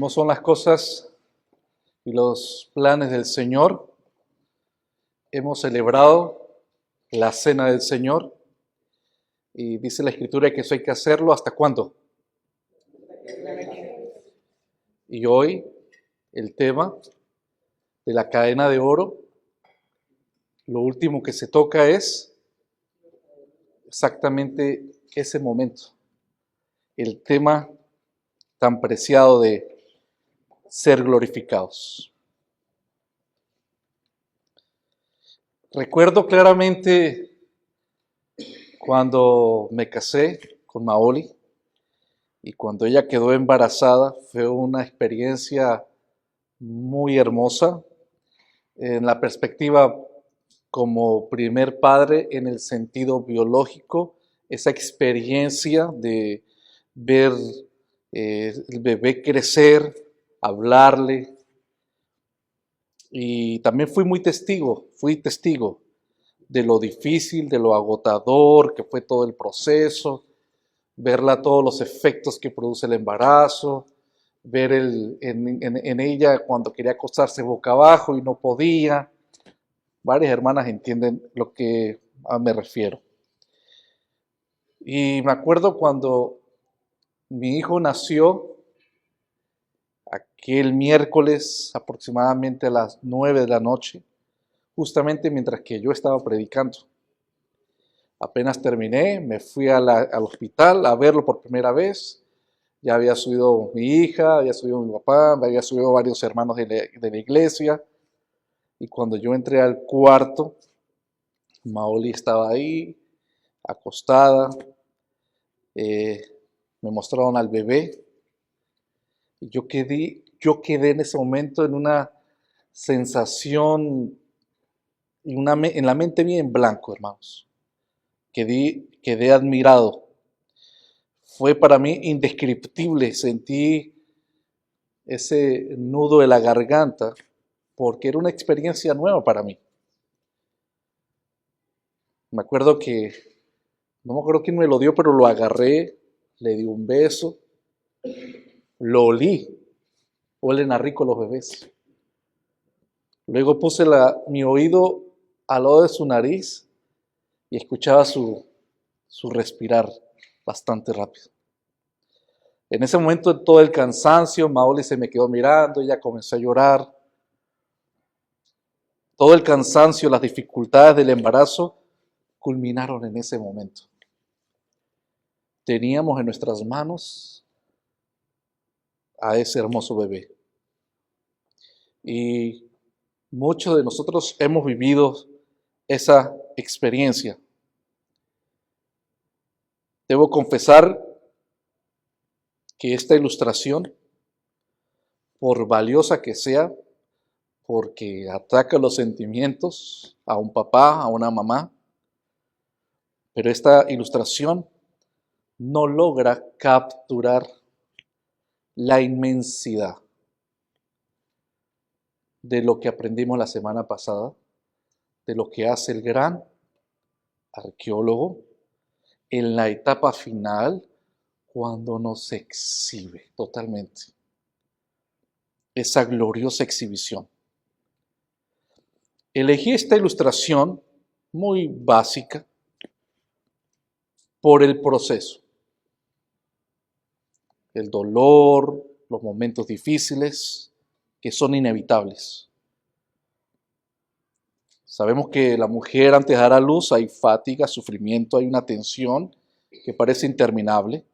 ¿Cómo son las cosas y los planes del Señor? Hemos celebrado la cena del Señor y dice la Escritura que eso hay que hacerlo ¿hasta cuándo? Y hoy el tema de la cadena de oro, lo último que se toca es exactamente ese momento, el tema tan preciado de ser glorificados. Recuerdo claramente cuando me casé con Maoli y cuando ella quedó embarazada, fue una experiencia muy hermosa en la perspectiva como primer padre en el sentido biológico, esa experiencia de ver el bebé crecer, hablarle. Y también fui testigo de lo difícil, de lo agotador que fue todo el proceso, verla todos los efectos que produce el embarazo, ver en ella cuando quería acostarse boca abajo y no podía. Varias hermanas entienden lo que me refiero. Y me acuerdo cuando mi hijo nació, aquel miércoles aproximadamente a las 9 de la noche, justamente mientras que yo estaba predicando. Apenas terminé, me fui al hospital a verlo por primera vez. Ya había subido mi hija, había subido mi papá, había subido varios hermanos de la iglesia. Y cuando yo entré al cuarto, Maoli estaba ahí, acostada. Me mostraron al bebé. Y yo quedé en ese momento en una sensación, en la mente bien en blanco, hermanos. Quedé admirado. Fue para mí indescriptible. Sentí ese nudo de la garganta porque era una experiencia nueva para mí. Me acuerdo que, no me acuerdo quién me lo dio, pero lo agarré, le di un beso, lo olí. Huelen a rico los bebés. Luego puse mi oído al lado de su nariz y escuchaba su respirar bastante rápido. En ese momento todo el cansancio, Maoli se me quedó mirando, ella comenzó a llorar. Todo el cansancio, las dificultades del embarazo culminaron en ese momento. Teníamos en nuestras manos a ese hermoso bebé. Y muchos de nosotros hemos vivido esa experiencia. Debo confesar que esta ilustración, por valiosa que sea, porque ataca los sentimientos a un papá, a una mamá, pero esta ilustración no logra capturar la inmensidad de lo que aprendimos la semana pasada, de lo que hace el gran arqueólogo en la etapa final cuando nos exhibe totalmente. Esa gloriosa exhibición. Elegí esta ilustración muy básica por el proceso. El dolor, los momentos difíciles que son inevitables. Sabemos que la mujer antes de dar a luz hay fatiga, sufrimiento, hay una tensión que parece interminable.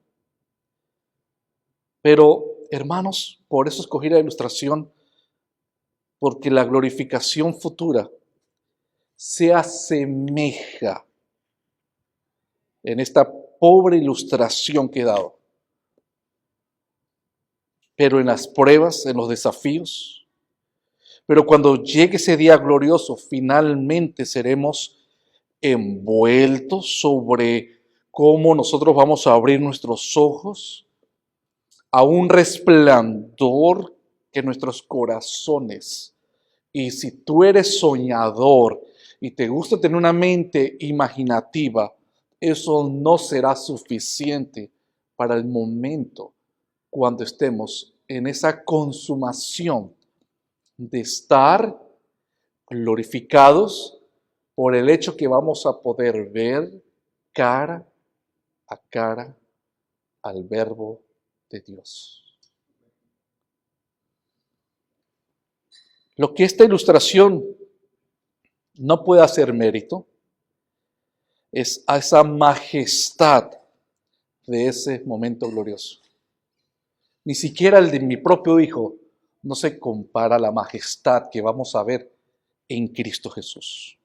Pero, hermanos, por eso escogí la ilustración, porque la glorificación futura se asemeja en esta pobre ilustración que he dado. Pero en las pruebas, en los desafíos, pero cuando llegue ese día glorioso, finalmente seremos envueltos sobre cómo nosotros vamos a abrir nuestros ojos a un resplandor que nuestros corazones. Y si tú eres soñador y te gusta tener una mente imaginativa, eso no será suficiente para el momento cuando estemos en esa consumación de estar glorificados por el hecho que vamos a poder ver cara a cara al Verbo de Dios. Lo que esta ilustración no puede hacer mérito es a esa majestad de ese momento glorioso. Ni siquiera el de mi propio Hijo no se compara a la majestad que vamos a ver en Cristo Jesús.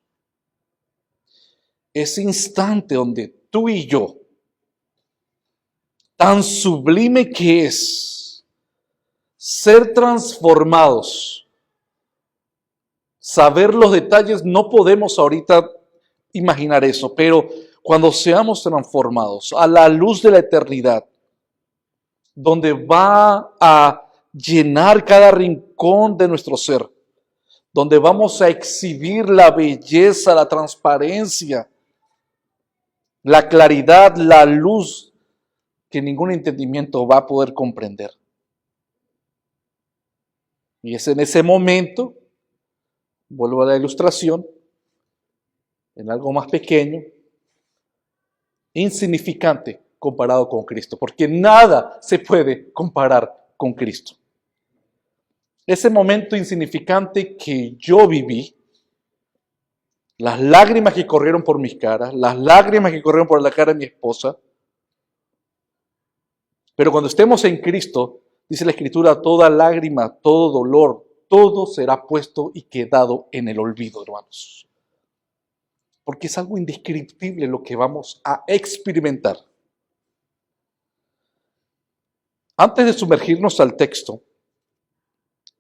Ese instante donde tú y yo, tan sublime que es ser transformados, saber los detalles, no podemos ahorita imaginar eso, pero cuando seamos transformados a la luz de la eternidad, donde va a llenar cada rincón de nuestro ser, donde vamos a exhibir la belleza, la transparencia, la claridad, la luz que ningún entendimiento va a poder comprender. Y es en ese momento, vuelvo a la ilustración, en algo más pequeño, insignificante comparado con Cristo, porque nada se puede comparar con Cristo. Ese momento insignificante que yo viví, las lágrimas que corrieron por mis caras, las lágrimas que corrieron por la cara de mi esposa, pero cuando estemos en Cristo, dice la Escritura, toda lágrima, todo dolor, todo será puesto y quedado en el olvido, hermanos. Porque es algo indescriptible lo que vamos a experimentar. Antes de sumergirnos al texto,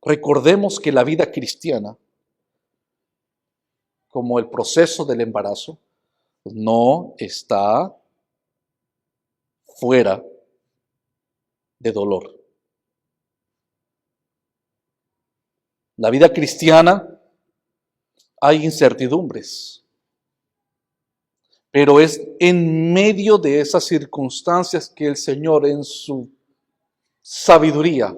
recordemos que la vida cristiana, como el proceso del embarazo, no está fuera de dolor. La vida cristiana hay incertidumbres, pero es en medio de esas circunstancias que el Señor en su sabiduría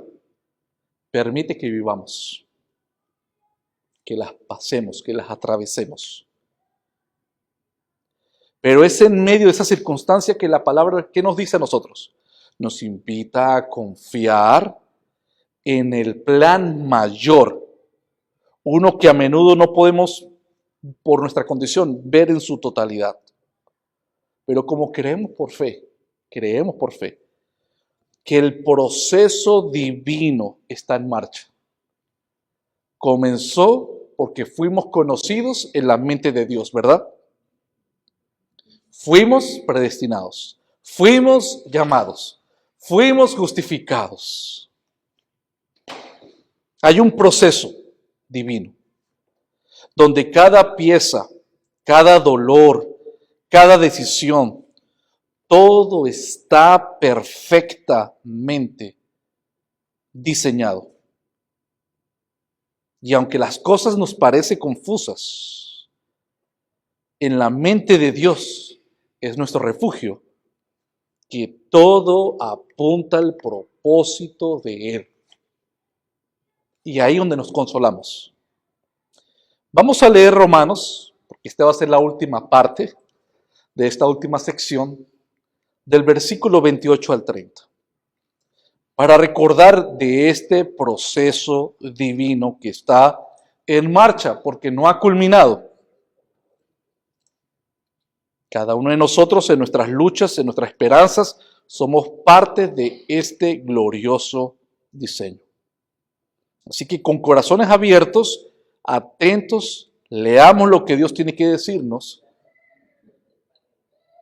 permite que vivamos, que las pasemos, que las atravesemos. Pero es en medio de esa circunstancia que la palabra, ¿qué nos dice a nosotros? Nos invita a confiar en el plan mayor, uno que a menudo no podemos, por nuestra condición, ver en su totalidad. Pero como creemos por fe, que el proceso divino está en marcha. Comenzó porque fuimos conocidos en la mente de Dios, ¿verdad? Fuimos predestinados, fuimos llamados, fuimos justificados. Hay un proceso divino donde cada pieza, cada dolor, cada decisión, todo está perfectamente diseñado. Y aunque las cosas nos parecen confusas, en la mente de Dios es nuestro refugio, que todo apunta al propósito de Él. Y ahí donde nos consolamos. Vamos a leer Romanos, porque esta va a ser la última parte de esta última sección, del versículo 28 al 30, para recordar de este proceso divino que está en marcha, porque no ha culminado. Cada uno de nosotros en nuestras luchas, en nuestras esperanzas, somos parte de este glorioso diseño. Así que con corazones abiertos, atentos, leamos lo que Dios tiene que decirnos.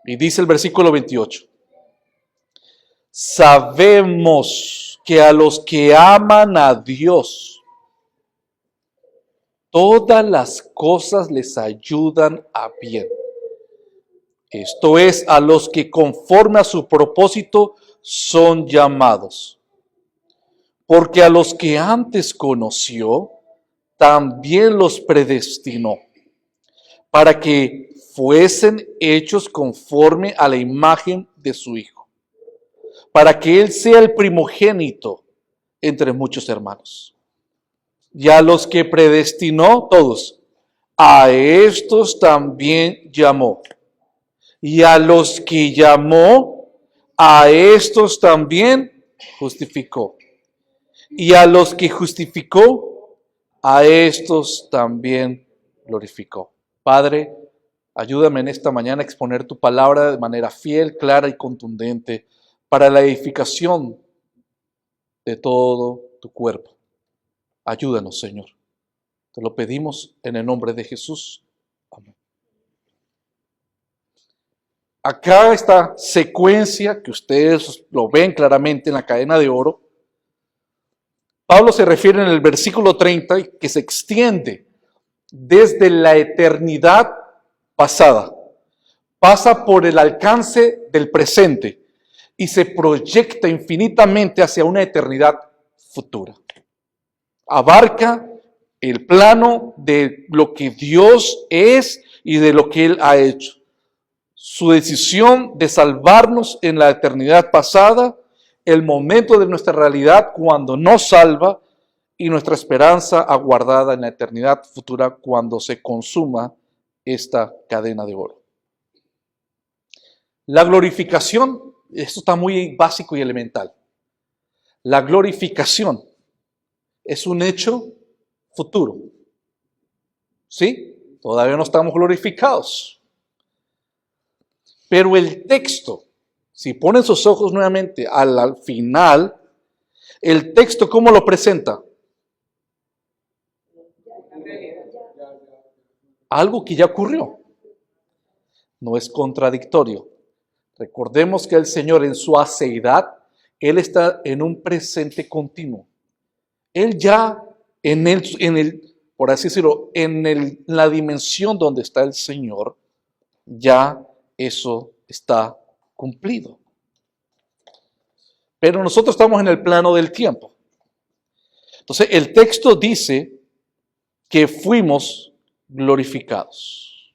Y dice el versículo 28. Sabemos que a los que aman a Dios, todas las cosas les ayudan a bien. Esto es, a los que conforme a su propósito son llamados. Porque a los que antes conoció, también los predestinó, para que fuesen hechos conforme a la imagen de su Hijo, para que Él sea el primogénito entre muchos hermanos. Y a los que predestinó, todos, a estos también llamó. Y a los que llamó, a estos también justificó. Y a los que justificó, a estos también glorificó. Padre, ayúdame en esta mañana a exponer tu palabra de manera fiel, clara y contundente para la edificación de todo tu cuerpo. Ayúdanos, Señor. Te lo pedimos en el nombre de Jesús. Amén. Acá esta secuencia que ustedes lo ven claramente en la cadena de oro, Pablo se refiere en el versículo 30 que se extiende desde la eternidad pasada, pasa por el alcance del presente y se proyecta infinitamente hacia una eternidad futura. Abarca el plano de lo que Dios es y de lo que Él ha hecho. Su decisión de salvarnos en la eternidad pasada, el momento de nuestra realidad cuando nos salva y nuestra esperanza aguardada en la eternidad futura cuando se consuma esta cadena de oro. La glorificación, esto está muy básico y elemental. La glorificación es un hecho futuro. ¿Sí? Todavía no estamos glorificados. Pero el texto, si ponen sus ojos nuevamente al final, el texto, ¿cómo lo presenta? Algo que ya ocurrió. No es contradictorio. Recordemos que el Señor en su aceidad, Él está en un presente continuo. Él ya por así decirlo, en la dimensión donde está el Señor, ya eso está cumplido. Pero nosotros estamos en el plano del tiempo. Entonces, el texto dice que fuimos glorificados.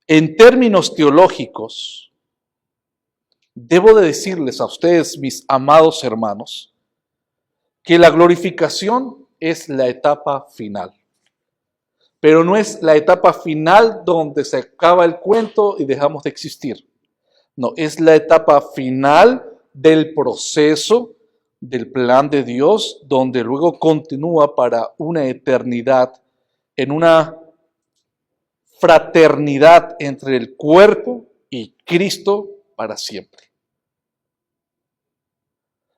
En términos teológicos, debo de decirles a ustedes, mis amados hermanos, que la glorificación es la etapa final. Pero no es la etapa final donde se acaba el cuento y dejamos de existir. No, es la etapa final del proceso, del plan de Dios, donde luego continúa para una eternidad en una fraternidad entre el cuerpo y Cristo para siempre.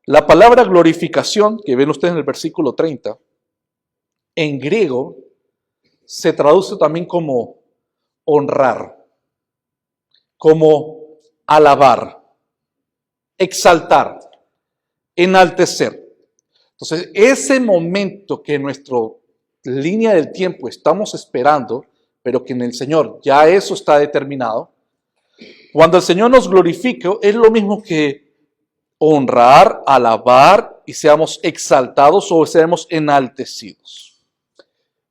La palabra glorificación, que ven ustedes en el versículo 30, en griego se traduce también como honrar, como alabar, exaltar, enaltecer. Entonces, ese momento que en nuestra línea del tiempo estamos esperando, pero que en el Señor ya eso está determinado, cuando el Señor nos glorifique, es lo mismo que honrar, alabar y seamos exaltados o seamos enaltecidos.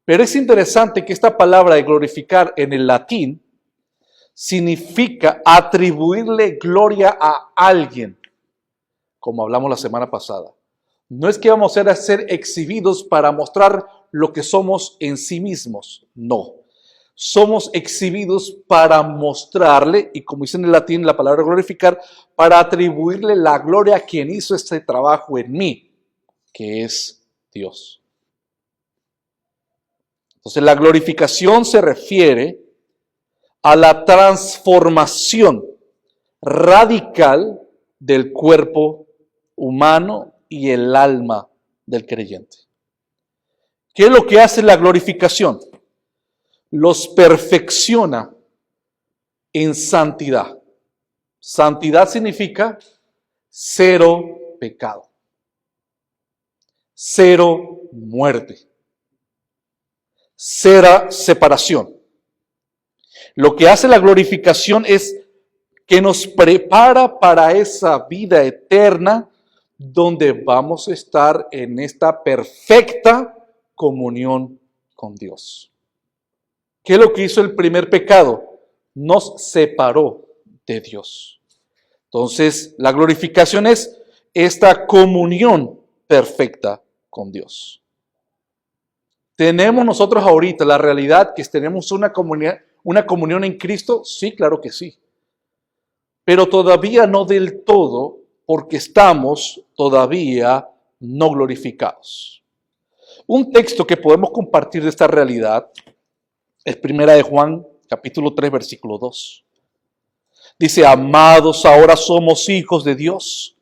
Pero es interesante que esta palabra de glorificar en el latín significa atribuirle gloria a alguien, como hablamos la semana pasada. No es que vamos a ser exhibidos para mostrar lo que somos en sí mismos, no. Somos exhibidos para mostrarle, y como dice en el latín la palabra glorificar, para atribuirle la gloria a quien hizo este trabajo en mí, que es Dios. Entonces la glorificación se refiere a la transformación radical del cuerpo humano y el alma del creyente. ¿Qué es lo que hace la glorificación? Los perfecciona en santidad. Santidad significa cero pecado, cero muerte, cero separación. Lo que hace la glorificación es que nos prepara para esa vida eterna donde vamos a estar en esta perfecta comunión con Dios. ¿Qué es lo que hizo el primer pecado? Nos separó de Dios. Entonces, la glorificación es esta comunión perfecta con Dios. ¿Tenemos nosotros ahorita la realidad que tenemos una comunión en Cristo? Sí, claro que sí. Pero todavía no del todo, porque estamos todavía no glorificados. Un texto que podemos compartir de esta realidad es 1 de Juan, capítulo 3, versículo 2. Dice, amados, ahora somos hijos de Dios,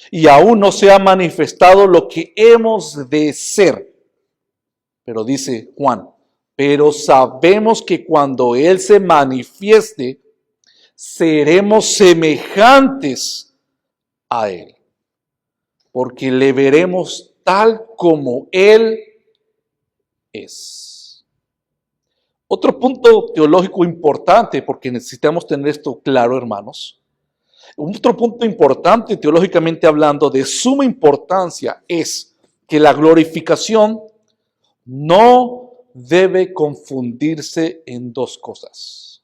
y aún no se ha manifestado lo que hemos de ser. Pero dice Juan, pero sabemos que cuando Él se manifieste, seremos semejantes a Él, porque le veremos tal como Él es. Otro punto teológico importante, porque necesitamos tener esto claro, hermanos. Otro punto importante teológicamente hablando, de suma importancia, es que la glorificación no debe confundirse en dos cosas.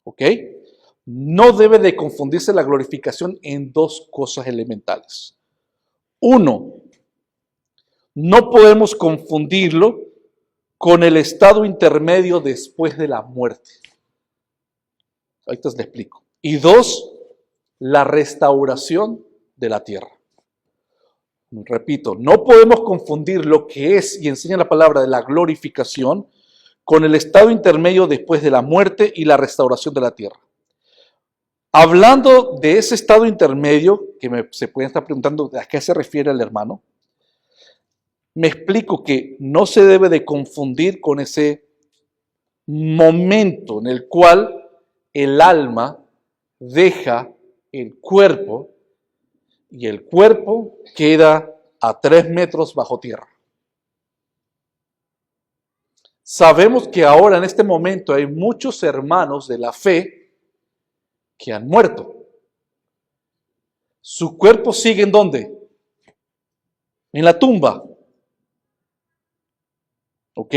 ¿Ok? No debe de confundirse la glorificación en dos cosas elementales. Uno, no podemos confundirlo con el estado intermedio después de la muerte. Ahorita les explico. Y dos, la restauración de la tierra. Repito, no podemos confundir lo que es y enseña la palabra de la glorificación con el estado intermedio después de la muerte y la restauración de la tierra. Hablando de ese estado intermedio, que se pueden estar preguntando a qué se refiere el hermano, me explico que no se debe de confundir con ese momento en el cual el alma deja el cuerpo y el cuerpo queda a 3 metros bajo tierra. Sabemos que ahora en este momento hay muchos hermanos de la fe que han muerto. Su cuerpo sigue ¿en dónde? En la tumba. ¿Ok?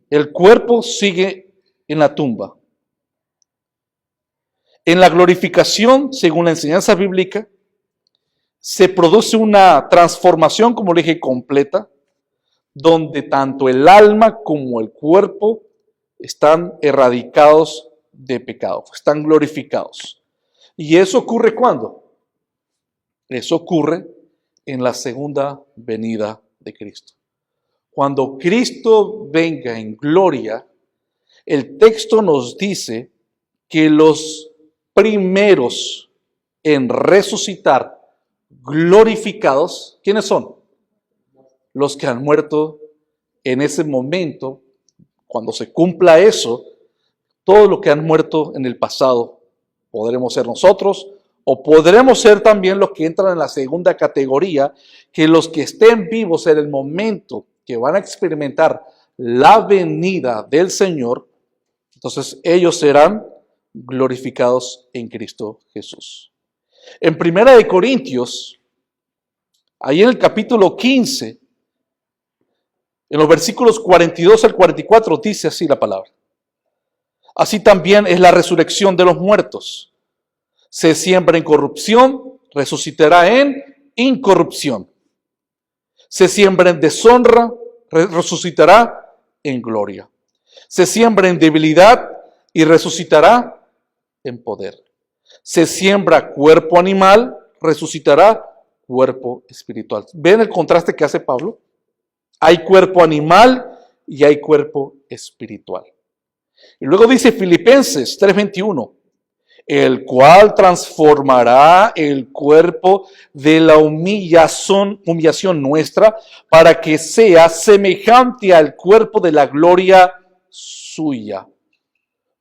El cuerpo sigue en la tumba. En la glorificación, según la enseñanza bíblica, se produce una transformación, como le dije, completa, donde tanto el alma como el cuerpo están erradicados de pecado, están glorificados. ¿Y eso ocurre cuándo? Eso ocurre en la segunda venida de Cristo. Cuando Cristo venga en gloria, el texto nos dice que los primeros en resucitar glorificados, ¿quiénes son? Los que han muerto en ese momento. Cuando se cumpla eso, todo lo que han muerto en el pasado, podremos ser nosotros, o podremos ser también los que entran en la segunda categoría, que los que estén vivos en el momento que van a experimentar la venida del Señor, entonces ellos serán glorificados en Cristo Jesús. En 1 Corintios, ahí en el capítulo 15, en los versículos 42 al 44, dice así la palabra. Así también es la resurrección de los muertos. Se siembra en corrupción, resucitará en incorrupción. Se siembra en deshonra, resucitará en gloria. Se siembra en debilidad y resucitará en poder. Se siembra cuerpo animal, resucitará cuerpo espiritual. ¿Ven el contraste que hace Pablo? Hay cuerpo animal y hay cuerpo espiritual. Y luego dice Filipenses 3:21, el cual transformará el cuerpo de la humillación nuestra para que sea semejante al cuerpo de la gloria suya,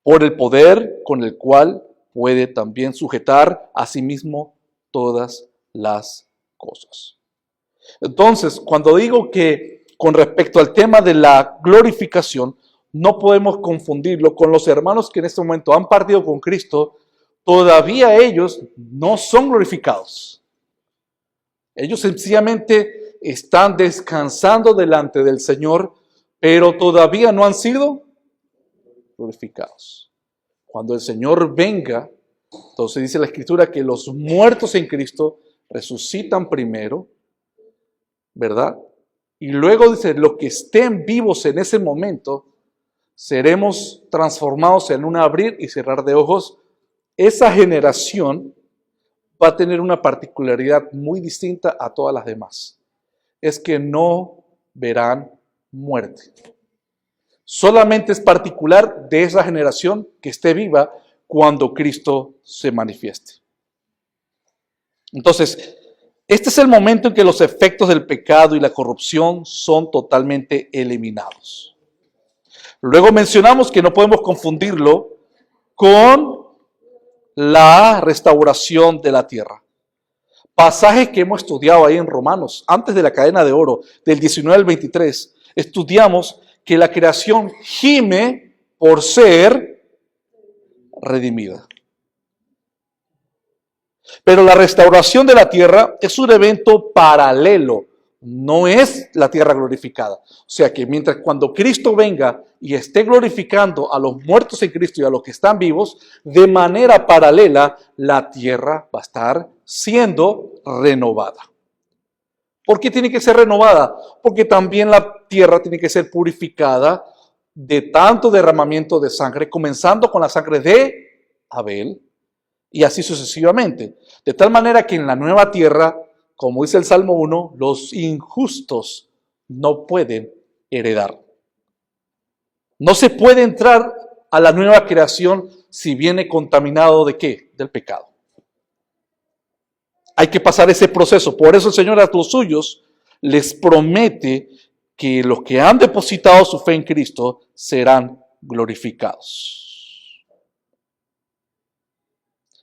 por el poder con el cual puede también sujetar a sí mismo todas las cosas. Entonces, cuando digo que con respecto al tema de la glorificación, no podemos confundirlo con los hermanos que en este momento han partido con Cristo. Todavía ellos no son glorificados. Ellos sencillamente están descansando delante del Señor, pero todavía no han sido glorificados. Cuando el Señor venga, Entonces dice la Escritura que los muertos en Cristo resucitan primero, ¿verdad? Y luego dice, los que estén vivos en ese momento, seremos transformados en un abrir y cerrar de ojos. Esa generación va a tener una particularidad muy distinta a todas las demás. Es que no verán muerte. Solamente es particular de esa generación que esté viva cuando Cristo se manifieste. Entonces, este es el momento en que los efectos del pecado y la corrupción son totalmente eliminados. Luego mencionamos que no podemos confundirlo con la restauración de la tierra. Pasaje que hemos estudiado ahí en Romanos, antes de la cadena de oro, del 19 al 23, estudiamos que la creación gime por ser redimida. Pero la restauración de la tierra es un evento paralelo, no es la tierra glorificada. O sea que cuando Cristo venga y esté glorificando a los muertos en Cristo y a los que están vivos, de manera paralela la tierra va a estar siendo renovada. ¿Por qué tiene que ser renovada? Porque también la tierra tiene que ser purificada de tanto derramamiento de sangre, comenzando con la sangre de Abel, y así sucesivamente. De tal manera que en la nueva tierra, como dice el Salmo 1, los injustos no pueden heredar. No se puede entrar a la nueva creación si viene contaminado ¿de qué? Del pecado. Hay que pasar ese proceso. Por eso el Señor a los suyos les promete que los que han depositado su fe en Cristo serán glorificados.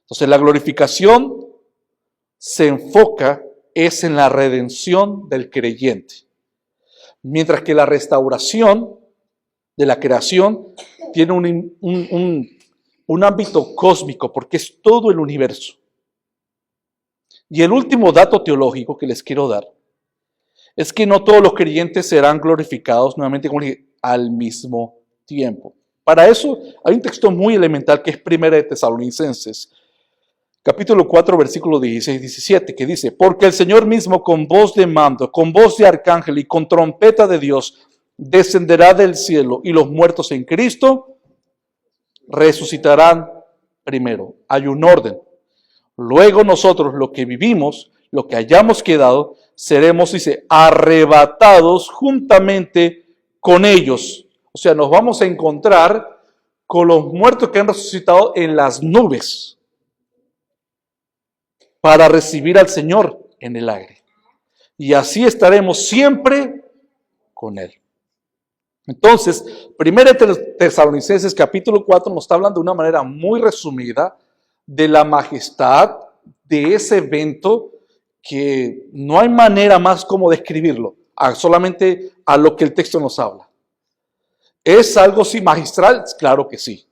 Entonces la glorificación se enfoca es en la redención del creyente, mientras que la restauración de la creación tiene un ámbito cósmico porque es todo el universo. Y el último dato teológico que les quiero dar es que no todos los creyentes serán glorificados nuevamente al mismo tiempo. Para eso hay un texto muy elemental que es 1 de Tesalonicenses, capítulo 4, versículo 16-17, que dice, porque el Señor mismo con voz de mando, con voz de arcángel y con trompeta de Dios, descenderá del cielo y los muertos en Cristo resucitarán primero. Hay un orden. Luego nosotros, los que vivimos, los que hayamos quedado, seremos, dice, arrebatados juntamente con ellos. O sea, nos vamos a encontrar con los muertos que han resucitado en las nubes para recibir al Señor en el aire. Y así estaremos siempre con Él. Entonces, 1 Tesalonicenses capítulo 4 nos está hablando de una manera muy resumida de la majestad de ese evento que no hay manera más como describirlo, solamente a lo que el texto nos habla. ¿Es algo sí magistral? Claro que sí.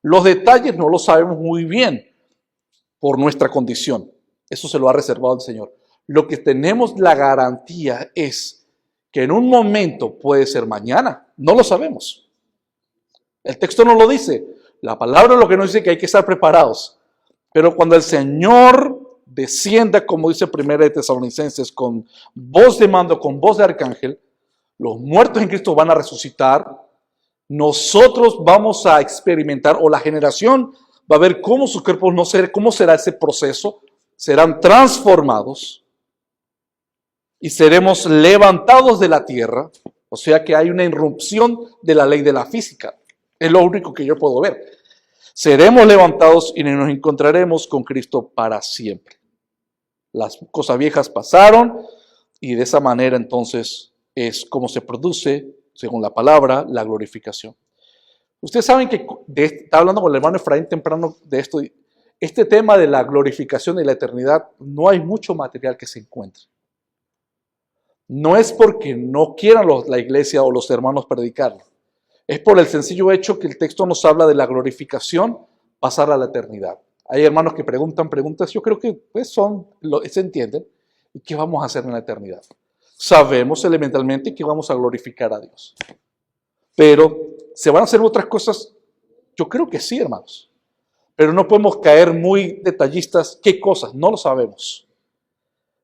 Los detalles no los sabemos muy bien por nuestra condición. Eso se lo ha reservado el Señor. Lo que tenemos la garantía es que en un momento puede ser mañana. No lo sabemos. El texto no lo dice. La palabra lo que nos dice que hay que estar preparados. Pero cuando el Señor descienda, como dice 1 de Tesalonicenses, con voz de mando, con voz de arcángel, los muertos en Cristo van a resucitar. Nosotros vamos a experimentar, o la generación va a ver cómo sus cuerpos no serán, cómo será ese proceso. Serán transformados y seremos levantados de la tierra. O sea que hay una irrupción de la ley de la física. Es lo único que yo puedo ver. Seremos levantados y nos encontraremos con Cristo para siempre. Las cosas viejas pasaron y de esa manera entonces es como se produce, según la palabra, la glorificación. Ustedes saben que está hablando con el hermano Efraín temprano de esto. Este tema de la glorificación y la eternidad, no hay mucho material que se encuentre. No es porque no quieran la iglesia o los hermanos predicarlo. Es por el sencillo hecho que el texto nos habla de la glorificación, pasar a la eternidad. Hay hermanos que preguntan preguntas, yo creo que pues se entienden. ¿Y qué vamos a hacer en la eternidad? Sabemos elementalmente que vamos a glorificar a Dios. Pero, ¿se van a hacer otras cosas? Yo creo que sí, hermanos. pero no podemos caer muy detallistas. ¿Qué cosas? No lo sabemos.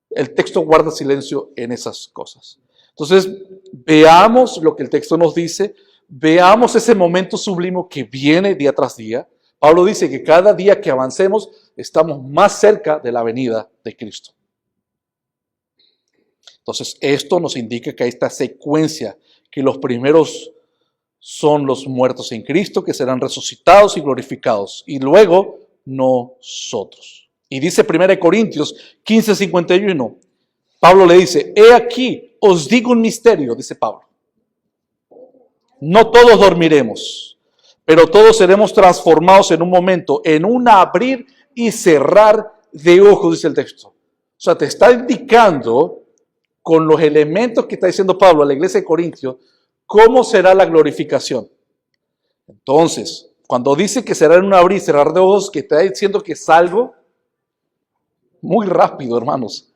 El texto guarda silencio en esas cosas. Entonces, veamos lo que el texto nos dice, veamos ese momento sublime que viene día tras día. Pablo dice que cada día que avancemos estamos más cerca de la venida de Cristo. Entonces, esto nos indica que hay esta secuencia, que los primeros son los muertos en Cristo, que serán resucitados y glorificados, y luego nosotros. Y dice 1 Corintios 15:51, Pablo le dice, he aquí, os digo un misterio, dice Pablo. No todos dormiremos, pero todos seremos transformados en un momento, en un abrir y cerrar de ojos, dice el texto. O sea, te está indicando con los elementos que está diciendo Pablo a la iglesia de Corintios, cómo será la glorificación. Entonces, cuando dice que será en un abrir y cerrar de ojos, que está diciendo que es algo muy rápido, hermanos.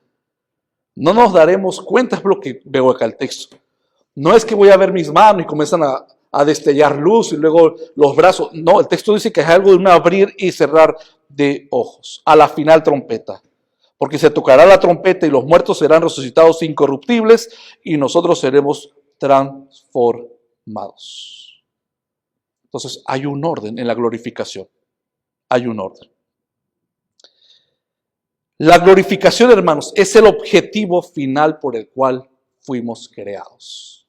No nos daremos cuenta, es lo que veo acá el texto. No es que voy a ver mis manos y comienzan a destellar luz y luego los brazos. No, el texto dice que es algo de un abrir y cerrar de ojos. A la final trompeta. Porque se tocará la trompeta y los muertos serán resucitados incorruptibles y nosotros seremos transformados. Entonces hay un orden en la glorificación. Hay un orden. La glorificación, hermanos, es el objetivo final por el cual fuimos creados.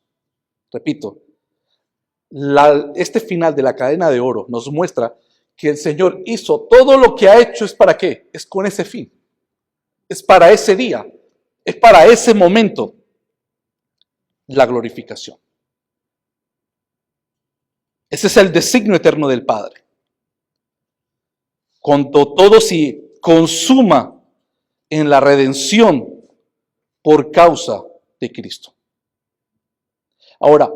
Repito, este final de la cadena de oro nos muestra que el Señor hizo todo lo que ha hecho. ¿Es para qué? Es con ese fin. Es para ese día. Es para ese momento. La glorificación. Ese es el designio eterno del Padre. Cuando todo se consuma en la redención por causa de Cristo. Ahora,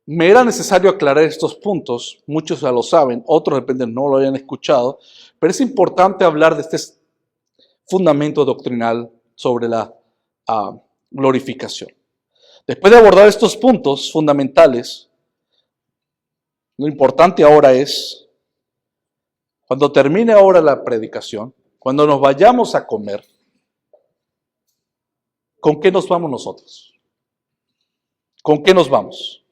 me era necesario aclarar estos puntos, muchos ya lo saben, otros de repente no lo hayan escuchado, pero es importante hablar de este fundamento doctrinal sobre la glorificación. Después de abordar estos puntos fundamentales, lo importante ahora es, cuando termine ahora la predicación, cuando nos vayamos a comer, ¿con qué nos vamos nosotros? ¿Con qué nos vamos?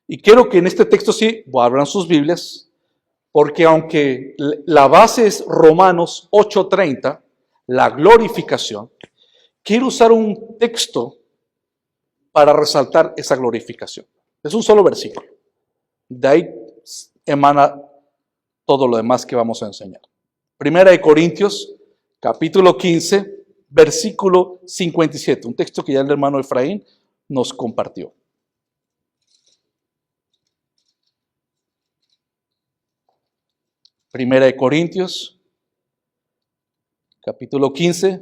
Y quiero que en este texto sí abran sus Biblias, porque aunque la base es Romanos 8:30, la glorificación, quiero usar un texto para resaltar esa glorificación. Es un solo versículo. De ahí emana todo lo demás que vamos a enseñar. Primera de Corintios, capítulo 15, versículo 57, un texto que ya el hermano Efraín nos compartió. Primera de Corintios, capítulo 15,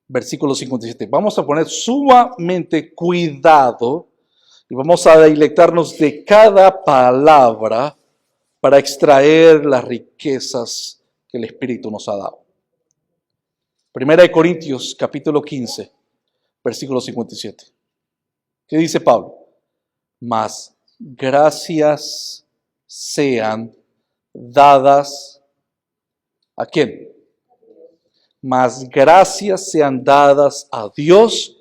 versículo 57. Vamos a poner sumamente cuidado y vamos a deleitarnos de cada palabra para extraer las riquezas que el Espíritu nos ha dado. Primera de Corintios, capítulo 15, versículo 57. ¿Qué dice Pablo? Mas gracias sean dadas, ¿a quién? Mas gracias sean dadas a Dios,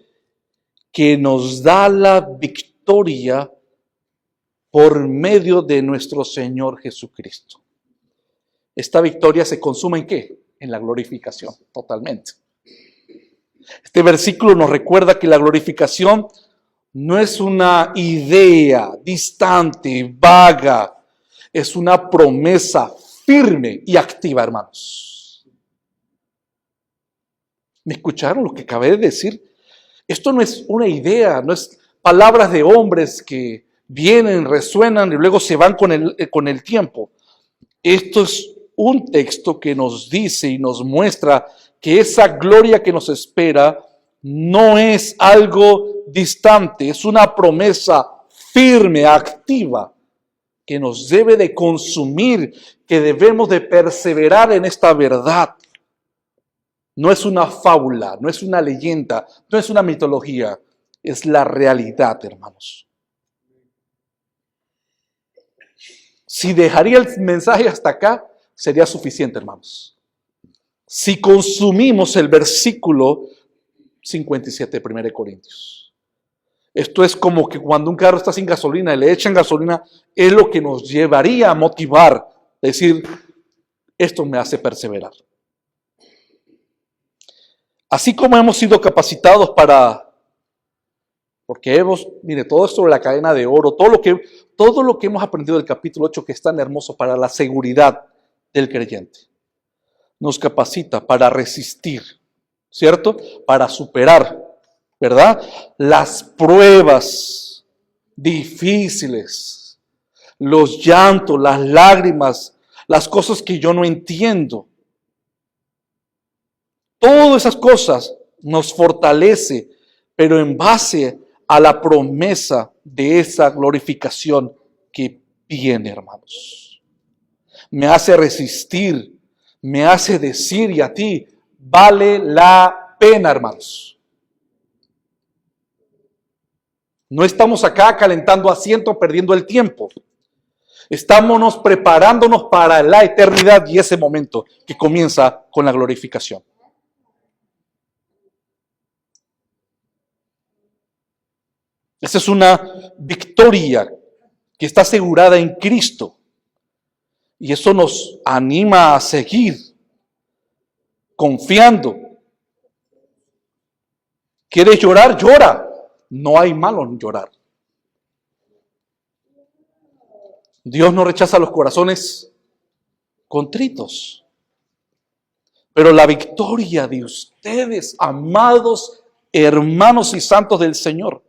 que nos da la victoria por medio de nuestro Señor Jesucristo. Esta victoria se consuma ¿en qué? En la glorificación, totalmente. Este versículo nos recuerda que la glorificación no es una idea distante, vaga, es una promesa firme y activa, hermanos. ¿Me escucharon lo que acabé de decir? Esto no es una idea, no es palabras de hombres que vienen, resuenan y luego se van con el tiempo. Esto es un texto que nos dice y nos muestra que esa gloria que nos espera no es algo distante, es una promesa firme, activa, que nos debe de consumir, que debemos de perseverar en esta verdad. No es una fábula, no es una leyenda, no es una mitología, es la realidad, hermanos. Si dejaría el mensaje hasta acá, sería suficiente, hermanos. Si consumimos el versículo 57 de 1 Corintios. Esto es como que cuando un carro está sin gasolina y le echan gasolina, es lo que nos llevaría a motivar, decir, esto me hace perseverar. Así como hemos sido capacitados porque mire, todo esto de la cadena de oro, todo lo que hemos aprendido del capítulo 8 que es tan hermoso para la seguridad del creyente, nos capacita para resistir, ¿cierto? Para superar, ¿verdad? Las pruebas difíciles, los llantos, las lágrimas, las cosas que yo no entiendo. Todas esas cosas nos fortalece, pero en base a la promesa de esa glorificación que viene, hermanos. Me hace resistir, me hace decir y a ti, vale la pena, hermanos. No estamos acá calentando asiento, perdiendo el tiempo. Estamos preparándonos para la eternidad y ese momento que comienza con la glorificación. Esa es una victoria que está asegurada en Cristo. Y eso nos anima a seguir confiando. ¿Quieres llorar? Llora. No hay malo en llorar. Dios no rechaza los corazones contritos. Pero la victoria de ustedes, amados hermanos y santos del Señor,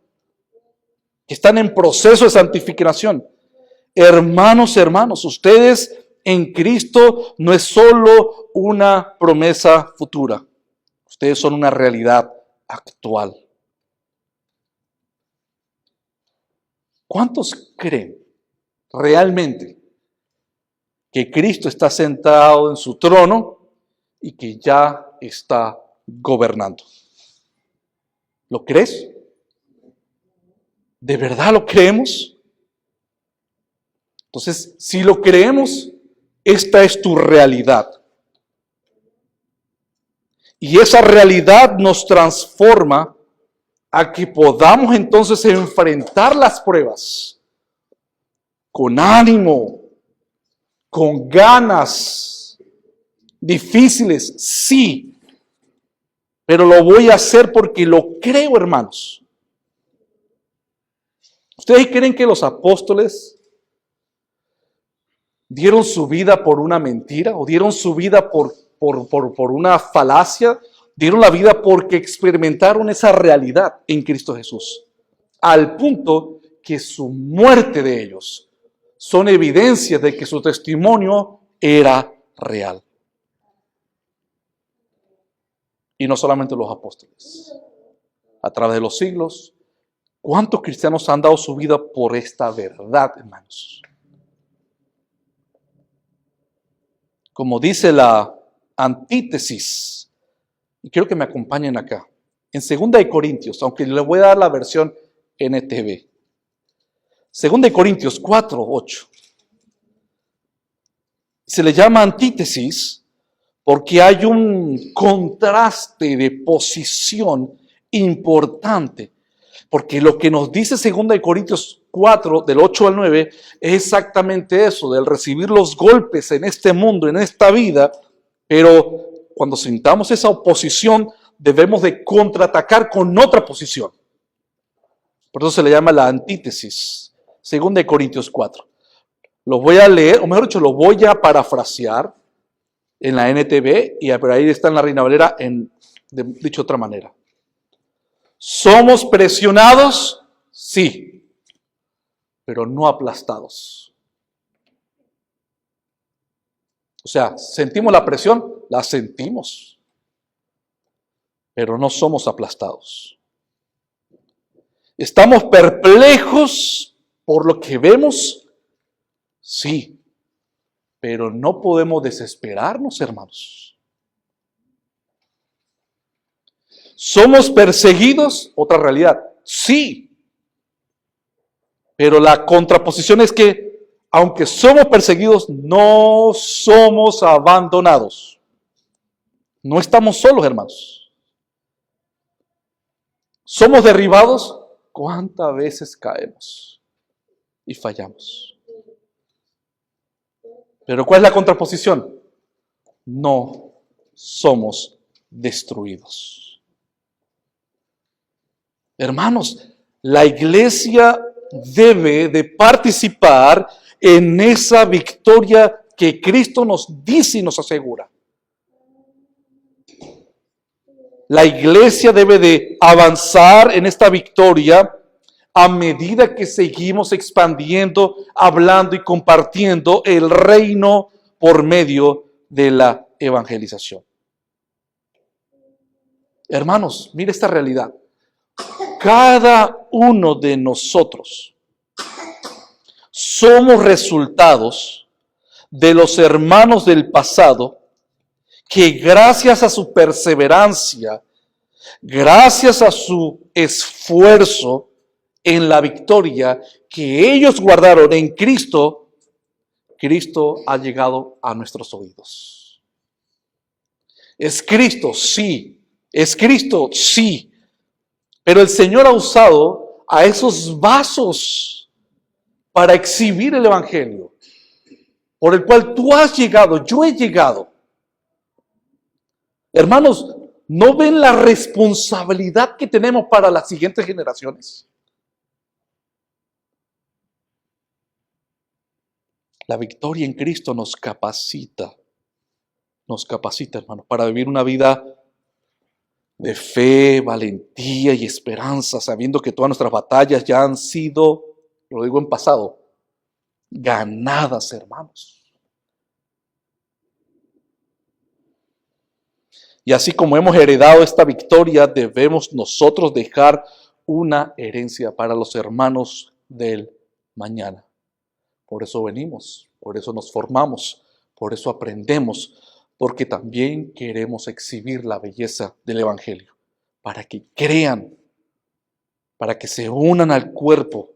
que están en proceso de santificación. Hermanos, ustedes en Cristo no es solo una promesa futura. Ustedes son una realidad actual. ¿Cuántos creen realmente que Cristo está sentado en su trono y que ya está gobernando? ¿Lo crees? ¿De verdad lo creemos? Entonces, si lo creemos, esta es tu realidad. Y esa realidad nos transforma a que podamos entonces enfrentar las pruebas con ánimo, con ganas, difíciles, sí, pero lo voy a hacer porque lo creo, hermanos. ¿Ustedes creen que los apóstoles dieron su vida por una mentira o dieron su vida por una falacia? Dieron la vida porque experimentaron esa realidad en Cristo Jesús, al punto que su muerte de ellos son evidencias de que su testimonio era real. Y no solamente los apóstoles. A través de los siglos, ¿cuántos cristianos han dado su vida por esta verdad, hermanos? Como dice la antítesis, y quiero que me acompañen acá, en 2 Corintios, aunque le voy a dar la versión NTV. 2 Corintios 4:8. Se le llama antítesis porque hay un contraste de posición importante. Porque lo que nos dice 2 Corintios 4, del 8 al 9, es exactamente eso, del recibir los golpes en este mundo, en esta vida, pero cuando sintamos esa oposición, debemos de contraatacar con otra posición. Por eso se le llama la antítesis, 2 Corintios 4. Lo voy a leer, o mejor dicho, lo voy a parafrasear en la NTV, y por ahí está en la Reina Valera, dicho de otra manera. ¿Somos presionados? Sí, pero no aplastados. O sea, ¿sentimos la presión? La sentimos, pero no somos aplastados. ¿Estamos perplejos por lo que vemos? Sí, pero no podemos desesperarnos, hermanos. ¿Somos perseguidos? Otra realidad. Sí. Pero la contraposición es que aunque somos perseguidos, no somos abandonados. No estamos solos, hermanos. Somos derribados. ¿Cuántas veces caemos y fallamos? Pero ¿cuál es la contraposición? No somos destruidos. Hermanos, la iglesia debe de participar en esa victoria que Cristo nos dice y nos asegura. La iglesia debe de avanzar en esta victoria a medida que seguimos expandiendo, hablando y compartiendo el reino por medio de la evangelización. Hermanos, mire esta realidad. Cada uno de nosotros somos resultados de los hermanos del pasado que gracias a su perseverancia, gracias a su esfuerzo en la victoria que ellos guardaron en Cristo, Cristo ha llegado a nuestros oídos. Es Cristo, sí. Es Cristo, sí. Pero el Señor ha usado a esos vasos para exhibir el Evangelio, por el cual tú has llegado, yo he llegado. Hermanos, ¿no ven la responsabilidad que tenemos para las siguientes generaciones? La victoria en Cristo nos capacita, hermanos, para vivir una vida de fe, valentía y esperanza, sabiendo que todas nuestras batallas ya han sido, lo digo en pasado, ganadas, hermanos. Y así como hemos heredado esta victoria, debemos nosotros dejar una herencia para los hermanos del mañana. Por eso venimos, por eso nos formamos, por eso aprendemos, porque también queremos exhibir la belleza del Evangelio, para que crean, para que se unan al cuerpo,